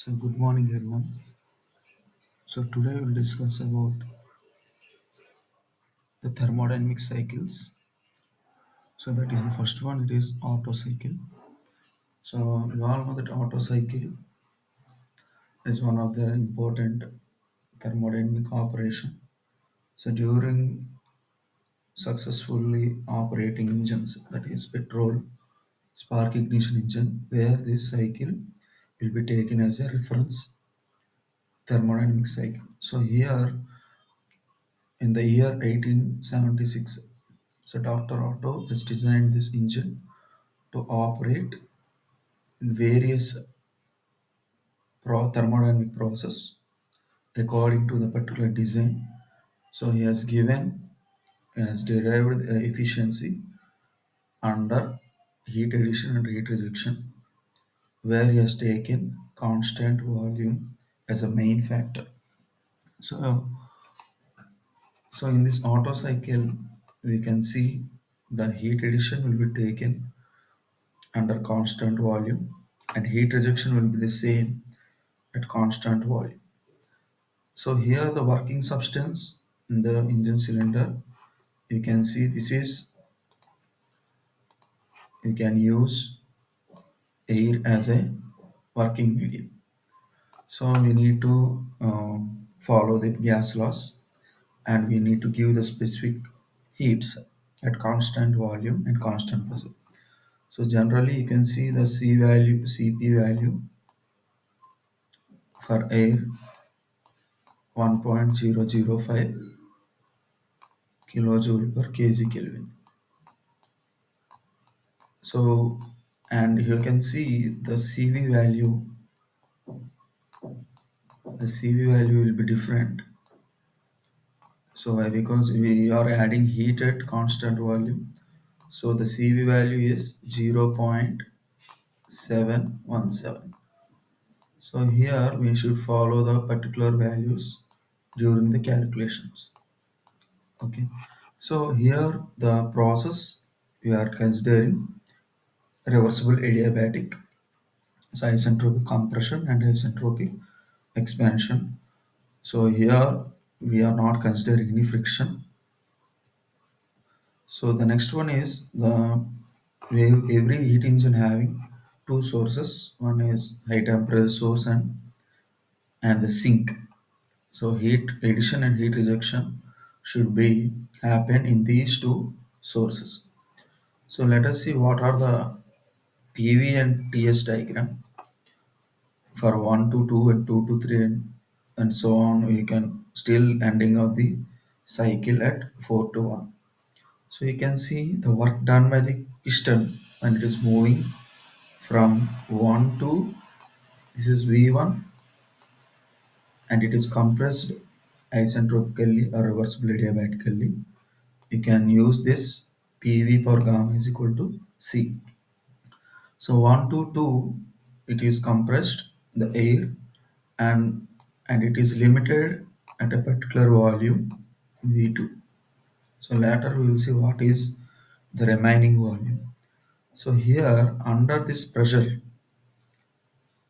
So good morning everyone. So today we'll discuss about the thermodynamic cycles. So that is the first one. It is Otto cycle. So you all know that Otto cycle is one of the important thermodynamic operation. So during successfully operating engines, that is petrol spark ignition engine, where this cycle will be taken as a reference thermodynamic cycle. So here in the year 1876, so Dr. Otto has designed this engine to operate in various thermodynamic process according to the particular design. So he has derived the efficiency under heat addition and heat rejection, where he has taken constant volume as a main factor. So, so in this Otto cycle, we can see the heat addition will be taken under constant volume and heat rejection will be the same at constant volume. So here the working substance in the engine cylinder, you can see this is, you can use air as a working medium. So we need to follow the gas laws and we need to give the specific heats at constant volume and constant pressure. So generally you can see the C value, Cp value for air 1.005 kilojoule per kg Kelvin. So, and you can see the CV value will be different. So why? Because we are adding heat at constant volume. So the CV value is 0.717. So here we should follow the particular values during the calculations. Okay. So here the process we are considering reversible adiabatic, so isentropic compression and isentropic expansion. So here we are not considering any friction. So the next one is every heat engine having two sources. One is high temperature source and the sink. So heat addition and heat rejection should be happen in these two sources. So let us see what are the PV and TS diagram for 1 to 2 and 2 to 3 and so on. We can still ending of the cycle at 4 to 1. So you can see the work done by the piston when it is moving from 1 to, this is V1, and it is compressed isentropically or reversibly diabatically. You can use this PV per gamma is equal to C. So 1 to 2, it is compressed the air, and it is limited at a particular volume V2. So later we will see what is the remaining volume. So here under this pressure,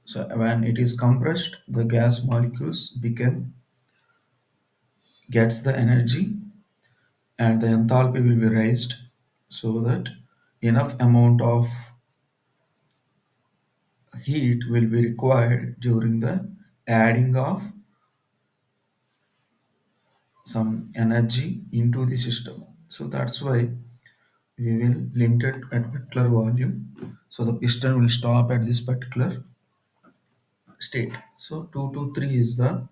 so when it is compressed, the gas molecules become gets the energy and the enthalpy will be raised so that enough amount of heat will be required during the adding of some energy into the system. So that's why we will limit it at particular volume. So the piston will stop at this particular state. So 2 to 3 is the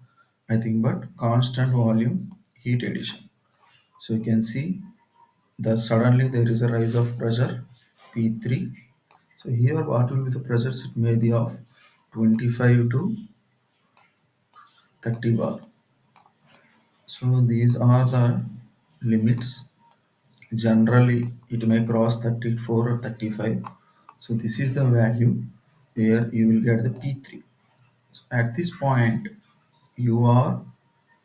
nothing but constant volume heat addition. So you can see that suddenly there is a rise of pressure P3. So here what will be the pressures? It may be of 25 to 30 bar. So these are the limits. Generally it may cross 34 or 35. So this is the value where you will get the P3. So at this point you are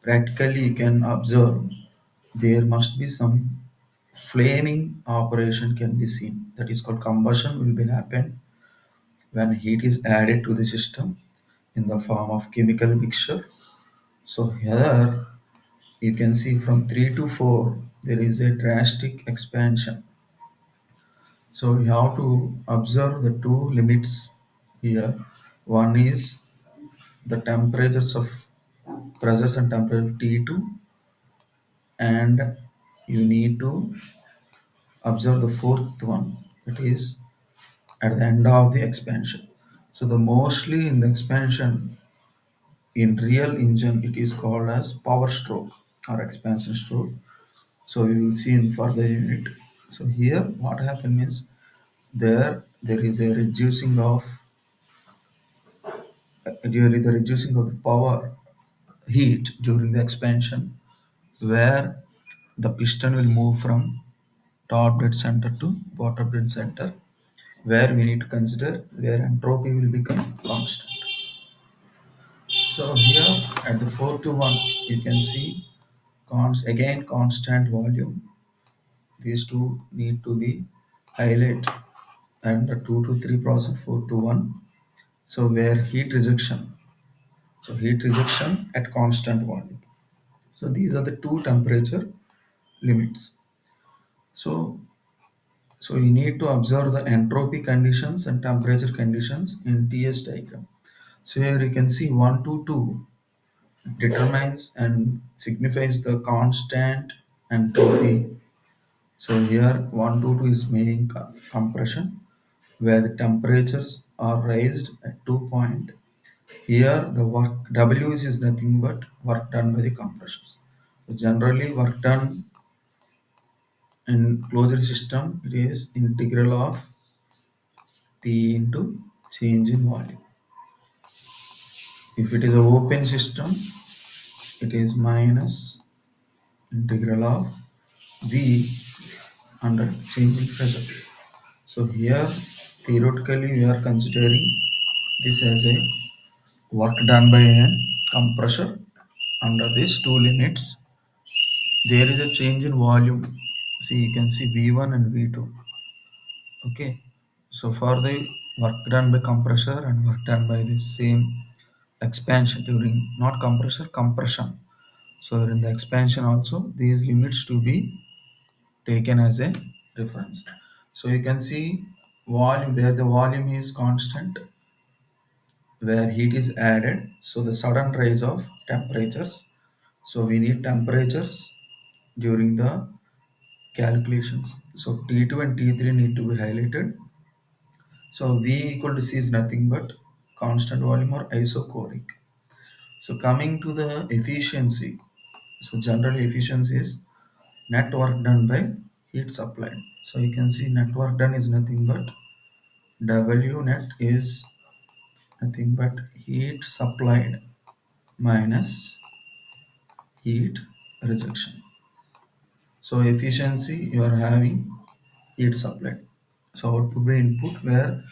practically, you can observe there must be some flaming operation can be seen, that is called combustion will be happen when heat is added to the system in the form of chemical mixture. So here you can see from 3 to 4 there is a drastic expansion. So you have to observe the two limits here. One is the temperatures of pressures and temperature T2, and you need to observe the fourth one, that is at the end of the expansion. So the mostly in the expansion in real engine it is called as power stroke or expansion stroke. So we will see in further unit. So here what happened is there is a reducing of during the reducing of the power heat during the expansion, where the piston will move from top dead center to bottom dead center, where we need to consider where entropy will become constant. So here at the 4 to 1 you can see again constant volume. These two need to be highlighted, and the 2 to 3 process 4 to 1. So where heat rejection, so heat rejection at constant volume. So these are the two temperature limits. So so you need to observe the entropy conditions and temperature conditions in TS diagram. So here you can see 1 to 2 determines and signifies the constant entropy. So here 1 to 2 is main compression, where the temperatures are raised at 2 point. Here the work W is nothing but work done by the compressions. So generally work done in closed system it is integral of P into change in volume. If it is a open system it is minus integral of V under change in pressure. So here theoretically we are considering this as a work done by a compressor. Under these two limits there is a change in volume. See, you can see V1 and V2. Okay, so for the work done by compressor and work done by the same expansion during not compressor compression, so in the expansion also these limits to be taken as a reference. So you can see volume, where the volume is constant, where heat is added, so the sudden rise of temperatures. So we need temperatures during the calculations. So T2 and T3 need to be highlighted. So V equal to C is nothing but constant volume or isochoric. So coming to the efficiency. So generally efficiency is net work done by heat supplied. So you can see net work done is nothing but W net is nothing but heat supplied minus heat rejection. So efficiency you are having heat supplied. So output by input, where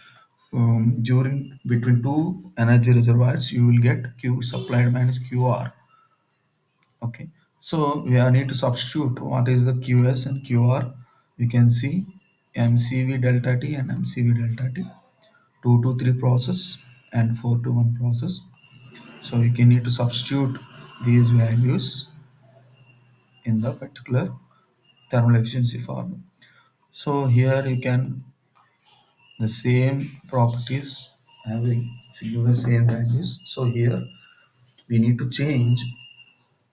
during between two energy reservoirs you will get Q supplied minus QR. Okay. So we are need to substitute what is the QS and QR. You can see MCV delta T and MCV delta T. 2 to 3 process and 4 to 1 process. So you can need to substitute these values in the particular thermal efficiency formula. So here you can the same properties having the same values. So here we need to change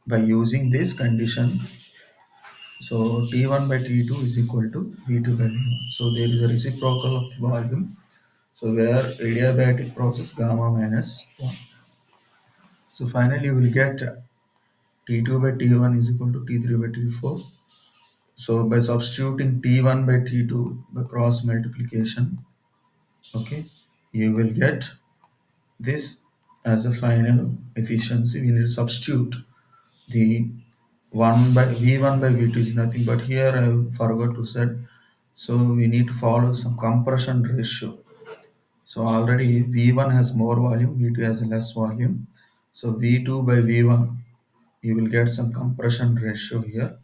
by using this condition. So T1 by T2 is equal to V2 by V1. So there is a reciprocal of volume. So where adiabatic process gamma minus 1. So finally you will get T2 by T1 is equal to T3 by T4. So by substituting T1 by T2 by cross multiplication, okay, you will get this as a final efficiency. We need to substitute the 1 by V1 by V2 is nothing but here I forgot to said. So we need to follow some compression ratio. So already V1 has more volume, V2 has less volume. So V2 by V1 you will get some compression ratio here.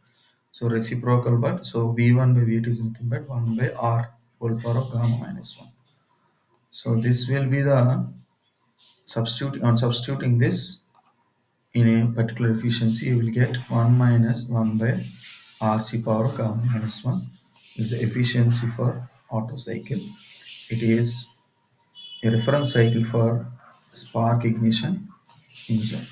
So reciprocal, but so V1 by V2 is nothing but 1 by R whole power of gamma minus 1. So this will be the Substituting this in a particular efficiency, you will get 1 minus 1 by RC power gamma minus 1 is the efficiency for Otto cycle. It is a reference cycle for spark ignition engine.